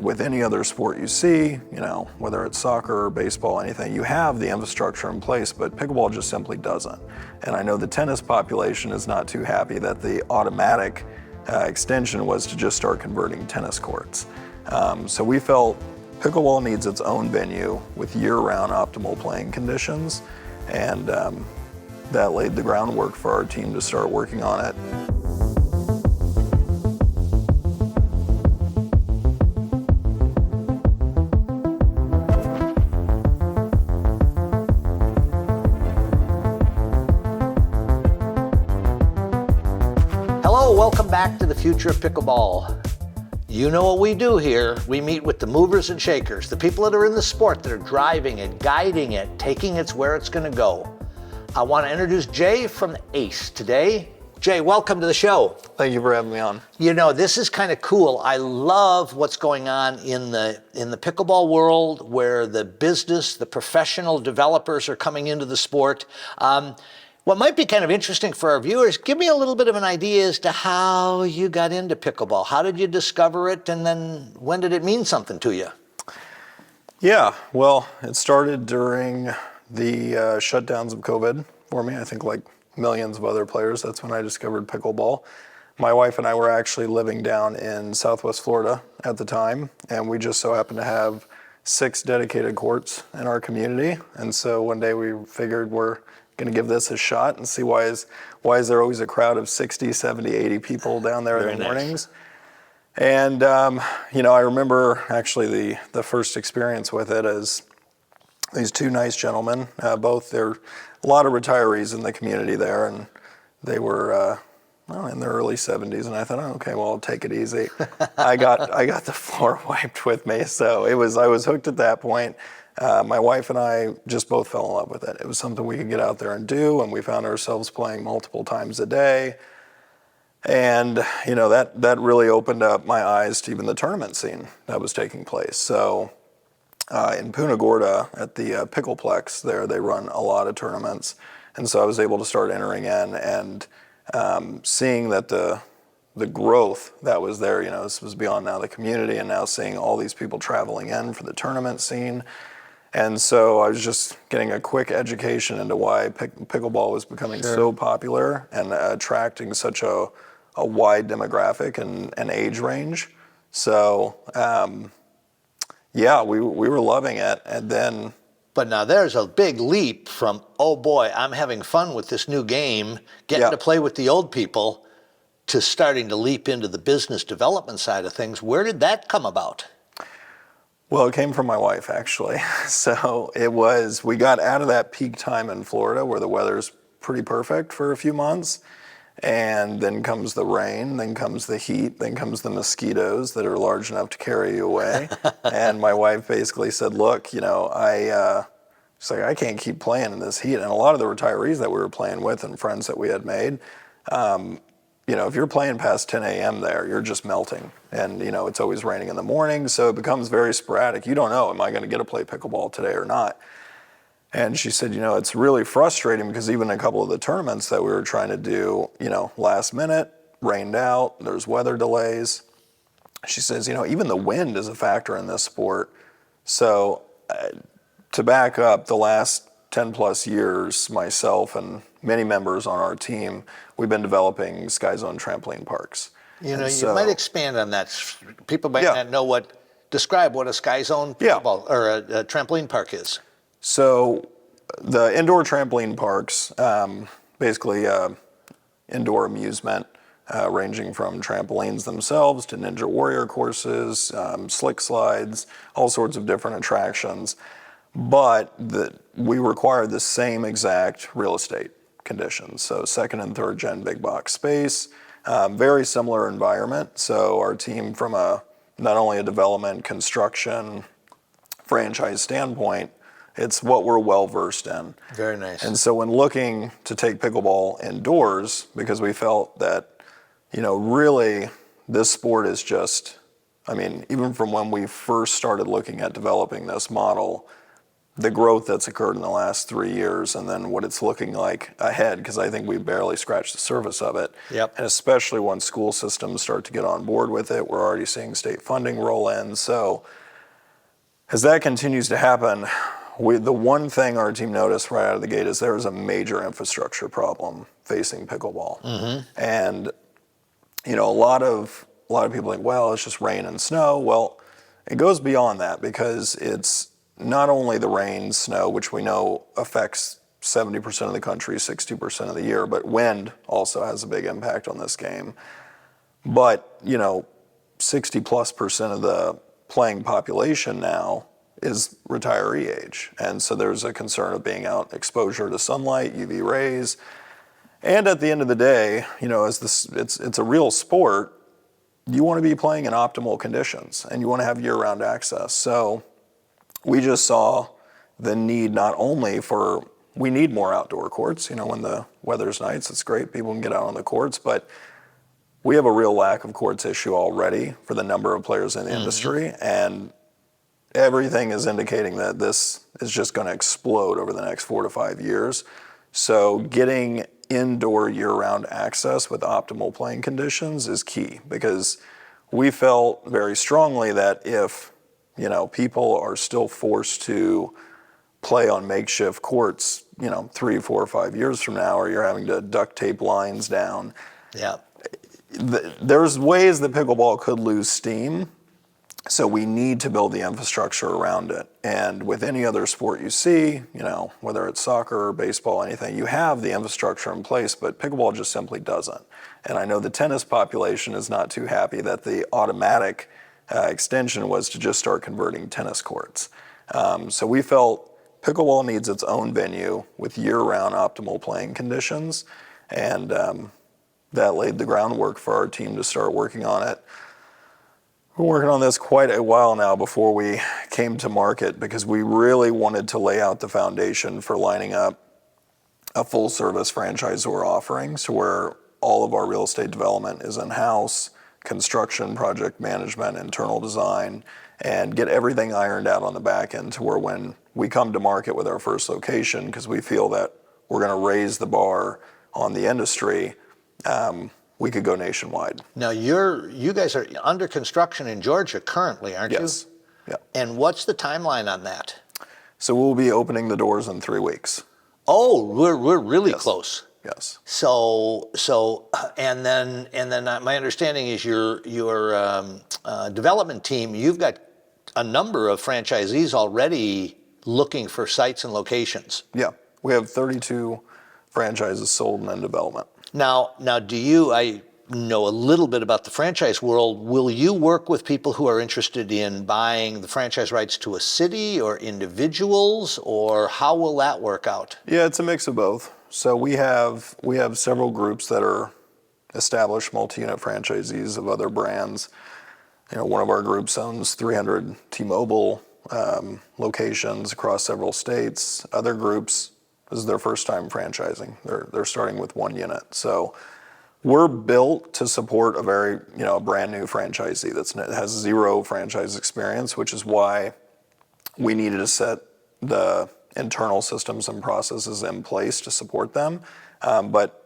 with any other sport you see, whether it's soccer or baseball, anything, you have the infrastructure in place, but pickleball just simply doesn't. And I know the tennis population is not too happy that the automatic extension was to just start converting tennis courts. So we felt pickleball needs its own venue with year-round optimal playing conditions, and that laid the groundwork for our team to start working on it. Hello, welcome back to the Future of Pickleball. You know what we do here. We meet with the movers and shakers, the people that are in the sport, that are driving it, guiding it, taking it where it's going to go. I want to introduce Jay from Ace today. Jay, welcome to the show. Thank you for having me on. This is kind of cool. I love what's going on in the pickleball world, where the business, the professional developers are coming into the sport. What might be kind of interesting for our viewers, give me a little bit of an idea as to how you got into pickleball. How did you discover it, and then when did it mean something to you? Yeah, well, it started during the shutdowns of COVID for me. I think like millions of other players, that's when I discovered pickleball. My wife and I were actually living down in Southwest Florida at the time, and we just so happened to have 6 dedicated courts in our community. And so one day we figured we're going to give this a shot and see why is there always a crowd of 60, 70, 80 people down there in the mornings. And, I remember actually the first experience with it as these 2 nice gentlemen, they're a lot of retirees in the community there, and they were in their early 70s, and I thought, okay, well, I'll take it easy. I got the floor wiped with me, so I was hooked at that point. My wife and I just both fell in love with it. It was something we could get out there and do, and we found ourselves playing multiple times a day. And, that really opened up my eyes to even the tournament scene that was taking place. So in Punta Gorda at the Pickleplex there, they run a lot of tournaments. And so I was able to start entering in and seeing that the growth that was there, this was beyond now the community, and now seeing all these people traveling in for the tournament scene. And so I was just getting a quick education into why pickleball was becoming so popular and attracting such a wide demographic and age range. So, we were loving it. And then... But now there's a big leap from, oh boy, I'm having fun with this new game, getting to play with the old people, to starting to leap into the business development side of things. Where did that come about? Well, it came from my wife, actually. So we got out of that peak time in Florida where the weather's pretty perfect for a few months. And then comes the rain, then comes the heat, then comes the mosquitoes that are large enough to carry you away. And my wife basically said, look, she's like, I can't keep playing in this heat. And a lot of the retirees that we were playing with and friends that we had made, if you're playing past 10 a.m. there, you're just melting. And, it's always raining in the morning, so it becomes very sporadic. You don't know, am I going to get to play pickleball today or not? And she said, it's really frustrating because even a couple of the tournaments that we were trying to do, last minute, rained out, there's weather delays. She says, even the wind is a factor in this sport. So to back up, the last 10 plus years, myself and many members on our team, we've been developing Sky Zone trampoline parks. You might expand on that. People might not describe what a Sky Zone pickleball or a trampoline park is. So the indoor trampoline parks, basically indoor amusement, ranging from trampolines themselves to Ninja Warrior courses, slick slides, all sorts of different attractions. But we require the same exact real estate conditions. So 2nd and 3rd gen big box space, very similar environment. So our team, from not only a development, construction, franchise standpoint, it's what we're well versed in. Very nice. And so when looking to take pickleball indoors, because we felt that, really this sport is just, even from when we first started looking at developing this model, the growth that's occurred in the last 3 years and then what it's looking like ahead, because I think we barely scratched the surface of it. Yep. And especially once school systems start to get on board with it, we're already seeing state funding roll in. So as that continues to happen, the one thing our team noticed right out of the gate is there is a major infrastructure problem facing pickleball. And a lot of people think, well, it's just rain and snow. Well, it goes beyond that, because it's not only the rain, snow, which we know affects 70% of the country, 60% of the year, but wind also has a big impact on this game. But 60+% of the playing population now is retiree age, and so there's a concern of being out, exposure to sunlight, UV rays, and at the end of the day, it's a real sport. You want to be playing in optimal conditions, and you want to have year-round access. So we just saw the need not only for, we need more outdoor courts. When the weather's nice, it's great, people can get out on the courts, but we have a real lack of courts issue already for the number of players in the industry, and everything is indicating that this is just going to explode over the next 4 to 5 years. So getting indoor year-round access with optimal playing conditions is key, because we felt very strongly that if people are still forced to play on makeshift courts 3, 4, 5 years from now, or you're having to duct tape lines down, there's ways that pickleball could lose steam. So we need to build the infrastructure around it. And with any other sport you see, whether it's soccer or baseball, anything, you have the infrastructure in place, but pickleball just simply doesn't. And I know the tennis population is not too happy that the automatic extension was to just start converting tennis courts. So we felt pickleball needs its own venue with year-round optimal playing conditions, and that laid the groundwork for our team to start working on it. We're working on this quite a while now before we came to market, because we really wanted to lay out the foundation for lining up a full-service franchisor offering, so where all of our real estate development is in-house, construction, project management, internal design, and get everything ironed out on the back end to where when we come to market with our first location, because we feel that we're going to raise the bar on the industry, we could go nationwide. Now, you guys are under construction in Georgia currently, aren't you? Yes. Yeah. And what's the timeline on that? So we'll be opening the doors in 3 weeks. Oh, we're really close. Yes. So and then my understanding is your development team, you've got a number of franchisees already looking for sites and locations. Yeah, we have 32 franchises sold and in development. Now, I know a little bit about the franchise world. Will you work with people who are interested in buying the franchise rights to a city or individuals, or how will that work out? Yeah, it's a mix of both. So we have several groups that are established multi-unit franchisees of other brands. One of our groups owns 300 T-Mobile locations across several states. Other groups, this is their first time franchising. They're starting with 1 unit. So we're built to support a very, brand new franchisee that has zero franchise experience, which is why we needed to set the internal systems and processes in place to support them. But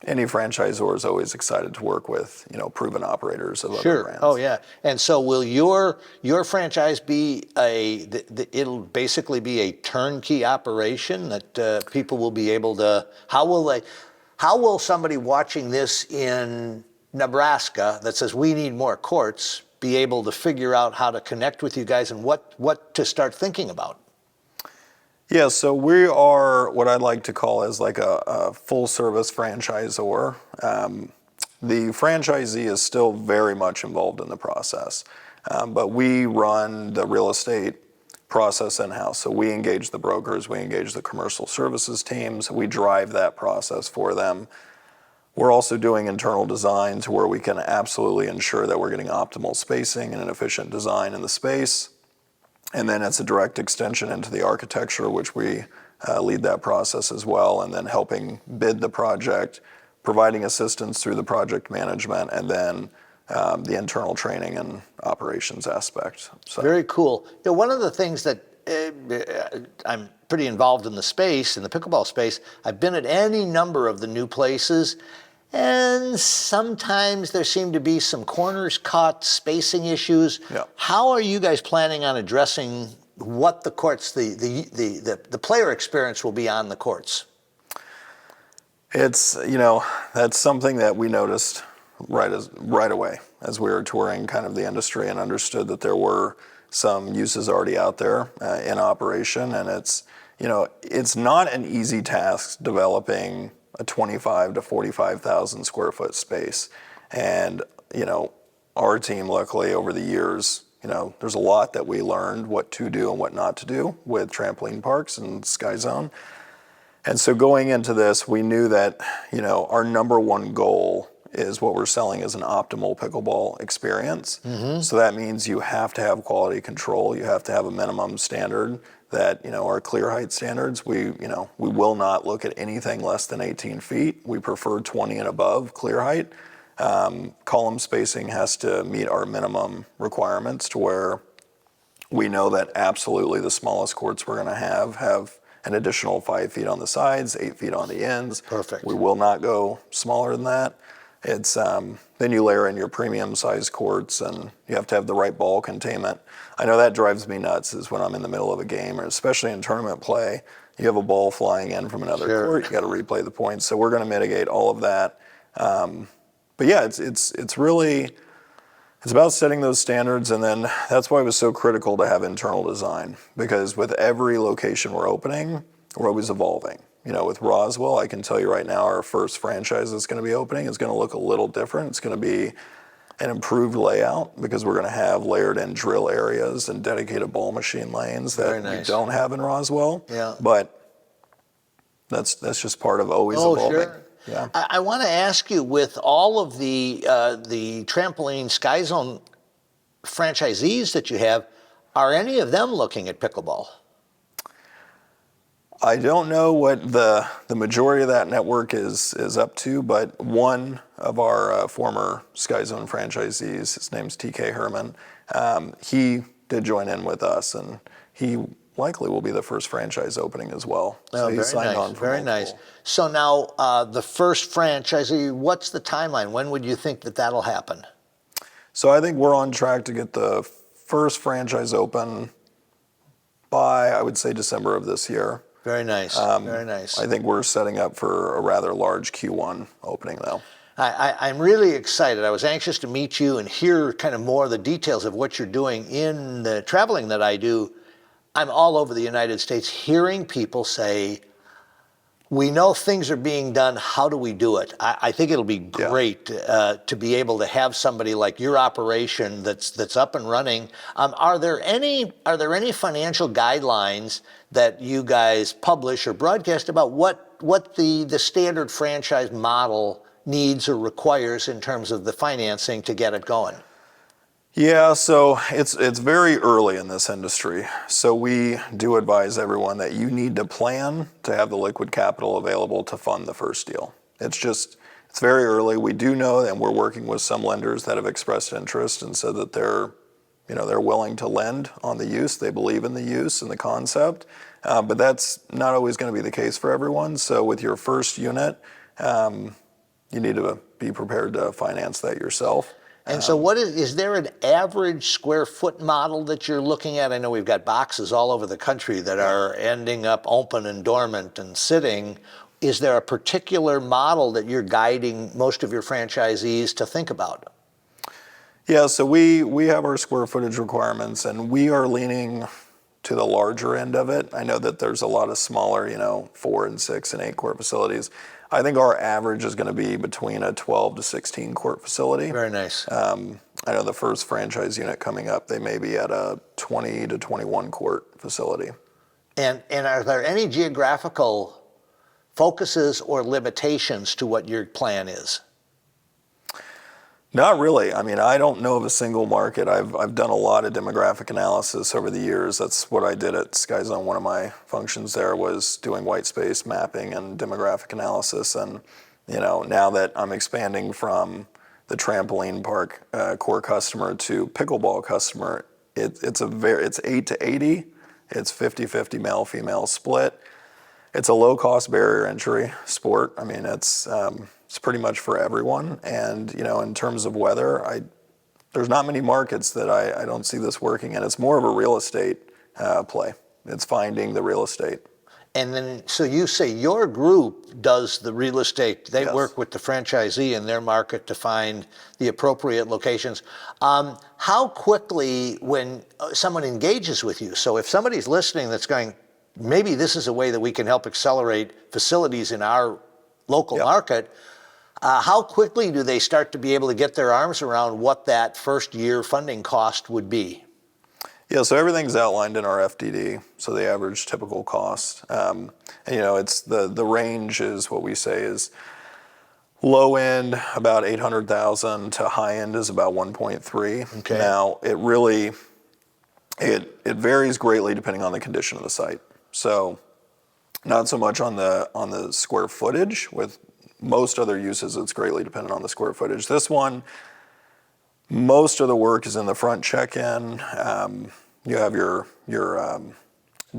any franchisor is always excited to work with, proven operators of other brands. Oh yeah. And so will your franchise be it'll basically be a turnkey operation that people will be able to, how will somebody watching this in Nebraska that says we need more courts be able to figure out how to connect with you guys and what to start thinking about? Yeah, so we are what I'd like to call as like a full-service franchisor. The franchisee is still very much involved in the process, but we run the real estate process in-house. So we engage the brokers, we engage the commercial services teams, we drive that process for them. We're also doing internal design to where we can absolutely ensure that we're getting optimal spacing and an efficient design in the space. And then it's a direct extension into the architecture, which we lead that process as well, and then helping bid the project, providing assistance through the project management, and then the internal training and operations aspect. So. Very cool. One of the things that I'm pretty involved in the space, in the pickleball space. I've been at any number of the new places, and sometimes there seem to be some corners cut, spacing issues. Yeah. How are you guys planning on addressing what the courts, the player experience will be on the courts? It's, that's something that we noticed right away as we were touring kind of the industry and understood that there were some uses already out there in operation. And it's not an easy task developing a 25 to 45,000 square foot space. And, our team, luckily over the years, there's a lot that we learned what to do and what not to do with trampoline parks and Sky Zone. And so going into this, we knew that, our number one goal is what we're selling is an optimal pickleball experience. Mm-hmm. So that means you have to have quality control. You have to have a minimum standard that, our clear height standards. We will not look at anything less than 18 feet. We prefer 20 and above clear height. Column spacing has to meet our minimum requirements to where we know that absolutely the smallest courts we're going to have an additional 5 feet on the sides, 8 feet on the ends. Perfect. We will not go smaller than that. It's then you layer in your premium size courts, and you have to have the right ball containment. I know that drives me nuts is when I'm in the middle of a game, or especially in tournament play, you have a ball flying in from another court. You got to replay the points. So we're going to mitigate all of that. But yeah, it's really about setting those standards, and then that's why it was so critical to have internal design, because with every location we're opening, we're always evolving. With Roswell, I can tell you right now, our first franchise that's going to be opening is going to look a little different. It's going to be an improved layout because we're going to have layered in drill areas and dedicated ball machine lanes that we don't have in Roswell. Yeah. But that's just part of always evolving. Sure. Yeah. I want to ask you, with all of the trampoline Sky Zone franchisees that you have, are any of them looking at pickleball? I don't know what the majority of that network is up to, but one of our former Sky Zone franchisees, his name's TK Herman, he did join in with us, and he likely will be the first franchise opening as well. So he signed on for multiple. Nice. So now the first franchisee, what's the timeline? When would you think that that'll happen? So I think we're on track to get the first franchise open by, I would say, December of this year. Very nice. Very nice. I think we're setting up for a rather large Q1 opening, though. I'm really excited. I was anxious to meet you and hear kind of more of the details of what you're doing in the traveling that I do. I'm all over the United States hearing people say, we know things are being done. How do we do it? I think it'll be great to be able to have somebody like your operation that's up and running. Are there any financial guidelines that you guys publish or broadcast about what the standard franchise model needs or requires in terms of the financing to get it going? Yeah, so it's very early in this industry. So we do advise everyone that you need to plan to have the liquid capital available to fund the first deal. It's very early. We do know, and we're working with some lenders that have expressed interest and said that they're willing to lend on the use. They believe in the use and the concept, but that's not always going to be the case for everyone. So with your first unit, you need to be prepared to finance that yourself. And so is there an average square foot model that you're looking at? I know we've got boxes all over the country that are ending up open and dormant and sitting. Is there a particular model that you're guiding most of your franchisees to think about? Yeah, so we have our square footage requirements, and we are leaning to the larger end of it. I know that there's a lot of smaller, 4 and 6 and 8 court facilities. I think our average is going to be between a 12 to 16 court facility. Very nice. I know the first franchise unit coming up, they may be at a 20 to 21 court facility. And are there any geographical focuses or limitations to what your plan is? Not really. I mean, I don't know of a single market. I've done a lot of demographic analysis over the years. That's what I did at Sky Zone. One of my functions there was doing white space mapping and demographic analysis. And, now that I'm expanding from the trampoline park core customer to pickleball customer, it's 8 to 80 It's 50-50 male-female split. It's a low-cost barrier entry sport. I mean, it's pretty much for everyone. And, you know, in terms of weather, there's not many markets that I don't see this working in. It's more of a real estate play. It's finding the real estate. And then, so you say your group does the real estate. They Yes. work with the franchisee in their market to find the appropriate locations. How quickly, when someone engages with you, so if somebody's listening that's going, maybe this is a way that we can help accelerate facilities in our local market, how quickly do they start to be able to get their arms around what that first year funding cost would be? Yeah, so everything's outlined in our FDD, so the average typical cost. And, you know, it's the range is what we say is low end about 800,000 to high end is about 1.3. Okay. Now, it really, it varies greatly depending on the condition of the site. So not so much on the square footage. With most other uses, it's greatly dependent on the square footage. This one, most of the work is in the front check-in. You have your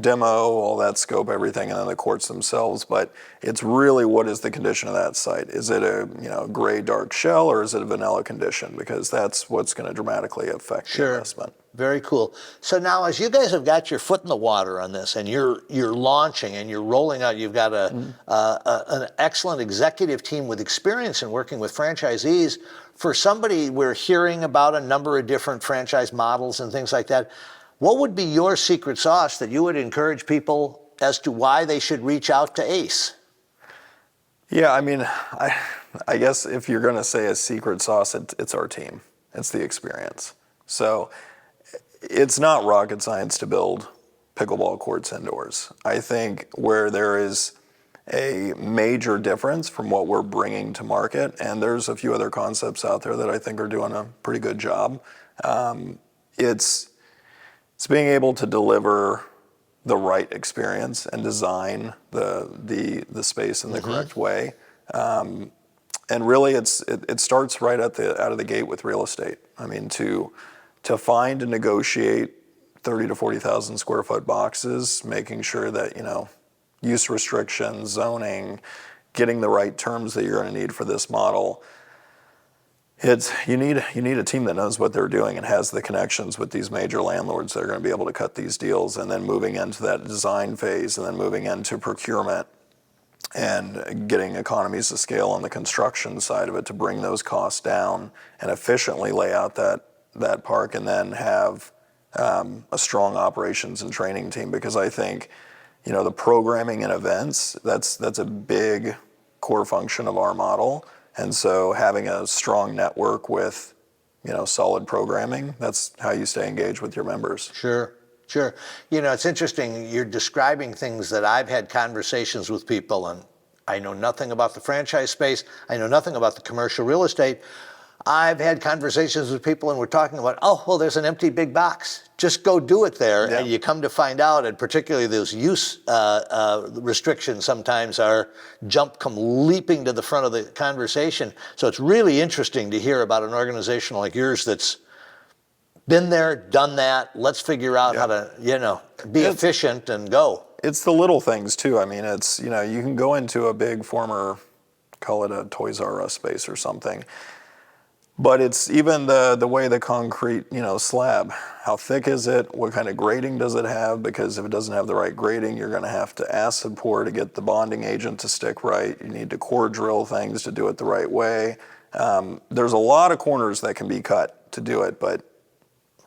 demo, all that scope, everything, and then the courts themselves. But it's really what is the condition of that site? Is it a gray dark shell, or is it a vanilla condition? Because that's what's going to dramatically affect the investment. Very cool. So now, as you guys have got your foot in the water on this, and you're launching and you're rolling out, you've got an excellent executive team with experience in working with franchisees. For somebody, we're hearing about a number of different franchise models and things like that. What would be your secret sauce that you would encourage people as to why they should reach out to Ace? Yeah, I mean, I guess if you're going to say a secret sauce, it's our team. It's the experience. So it's not rocket science to build pickleball courts indoors. I think where there is a major difference from what we're bringing to market, and there's a few other concepts out there that I think are doing a pretty good job, it's being able to deliver the right experience and design the space in the correct way. And really, it starts right out of the gate with real estate. I mean, to find and negotiate 30 to 40,000 square foot boxes, making sure that, use restrictions, zoning, getting the right terms that you're going to need for this model. You need a team that knows what they're doing and has the connections with these major landlords that are going to be able to cut these deals, and then moving into that design phase, and then moving into procurement and getting economies of scale on the construction side of it to bring those costs down and efficiently lay out that park, and then have a strong operations and training team. Because I think, the programming and events, that's a big core function of our model. And so having a strong network with, solid programming, that's how you stay engaged with your members. Sure. It's interesting. You're describing things that I've had conversations with people, and I know nothing about the franchise space. I know nothing about the commercial real estate. I've had conversations with people, and we're talking about, there's an empty big box. Just go do it there. Yeah. And you come to find out, and particularly those use restrictions sometimes come leaping to the front of the conversation. So it's really interesting to hear about an organization like yours that's been there, done that. Let's figure out how to, be efficient and go. It's the little things too. I mean, it's, you can go into a big former, call it a Toys R Us space or something. But it's even the way the concrete, slab, how thick is it? What kind of grading does it have? Because if it doesn't have the right grading, you're going to have to acid pour to get the bonding agent to stick right. You need to core drill things to do it the right way. There's a lot of corners that can be cut to do it, but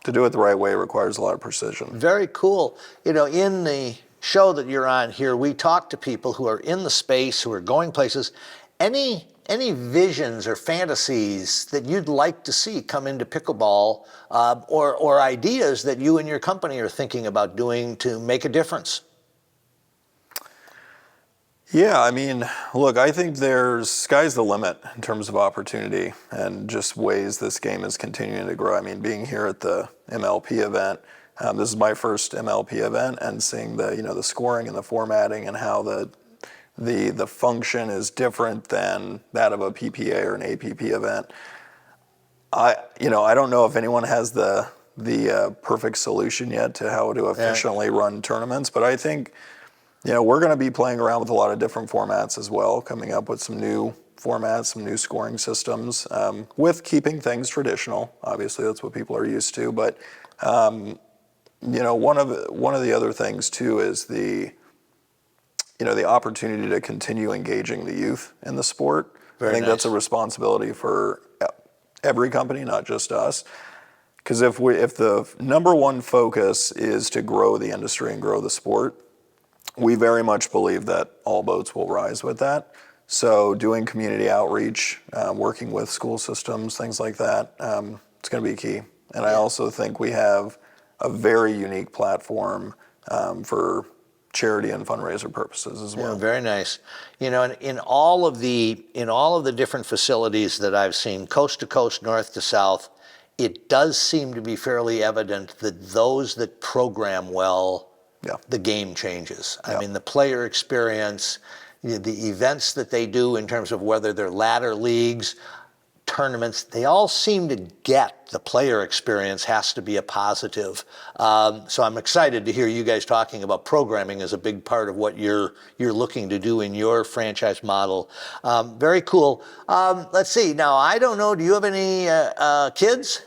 to do it the right way requires a lot of precision. Very cool. In the show that you're on here, we talk to people who are in the space, who are going places. Any visions or fantasies that you'd like to see come into pickleball, or ideas that you and your company are thinking about doing to make a difference? Yeah, I mean, look, I think sky's the limit in terms of opportunity and just ways this game is continuing to grow. I mean, being here at the MLP event, this is my first MLP event, and seeing the scoring and the formatting and how the function is different than that of a PPA or an APP event. I don't know if anyone has the the perfect solution yet to how to efficiently run tournaments, but I think, we're going to be playing around with a lot of different formats as well, coming up with some new formats, some new scoring systems, with keeping things traditional. Obviously, that's what people are used to. But one of the other things too is the opportunity to continue engaging the youth in the sport. I think that's a responsibility for every company, not just us. Because if the number one focus is to grow the industry and grow the sport, we very much believe that all boats will rise with that. So doing community outreach, working with school systems, things like that, it's going to be key. And I also think we have a very unique platform for charity and fundraiser purposes as well. Yeah, very nice. And in all of the different facilities that I've seen, coast to coast, north to south, it does seem to be fairly evident that those that program well, the game changes. I mean, the player experience, the events that they do in terms of whether they're ladder leagues, tournaments, they all seem to get the player experience has to be a positive. So I'm excited to hear you guys talking about programming as a big part of what you're looking to do in your franchise model. Very cool. Let's see. Now, I don't know, do you have any kids?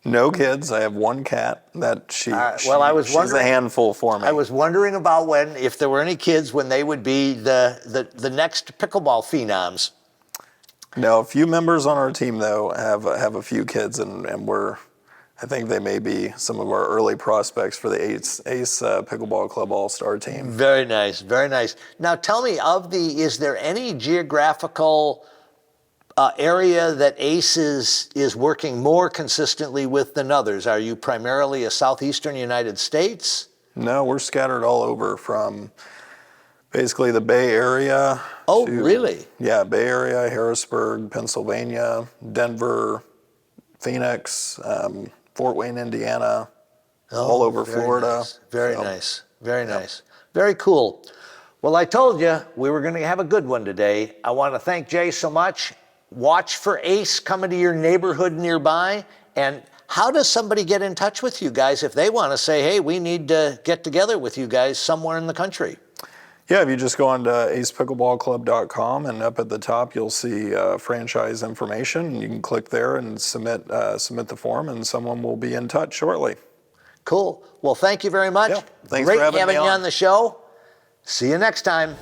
No kids. I have one cat that she's a handful for me. I was wondering about if there were any kids, when they would be the next pickleball phenoms. No, a few members on our team though have a few kids, and I think they may be some of our early prospects for the Ace Pickleball Club All-Star team. Very nice, very nice. Now tell me, is there any geographical area that Ace is working more consistently with than others? Are you primarily a southeastern United States? No, we're scattered all over, from basically the Bay Area. Oh, really? Yeah, Bay Area, Harrisburg, Pennsylvania, Denver, Phoenix, Fort Wayne, Indiana, all over Florida. Nice. Very nice. Very nice. Very cool. Well, I told you we were going to have a good one today. I want to thank Jay so much. Watch for Ace coming to your neighborhood nearby. And how does somebody get in touch with you guys if they want to say, hey, we need to get together with you guys somewhere in the country? Yeah, if you just go on to acepickleballclub.com, and up at the top you'll see franchise information. You can click there and submit the form, and someone will be in touch shortly. Cool. Well, thank you very much. Yeah, thanks Great for having me you on the show. See you next time.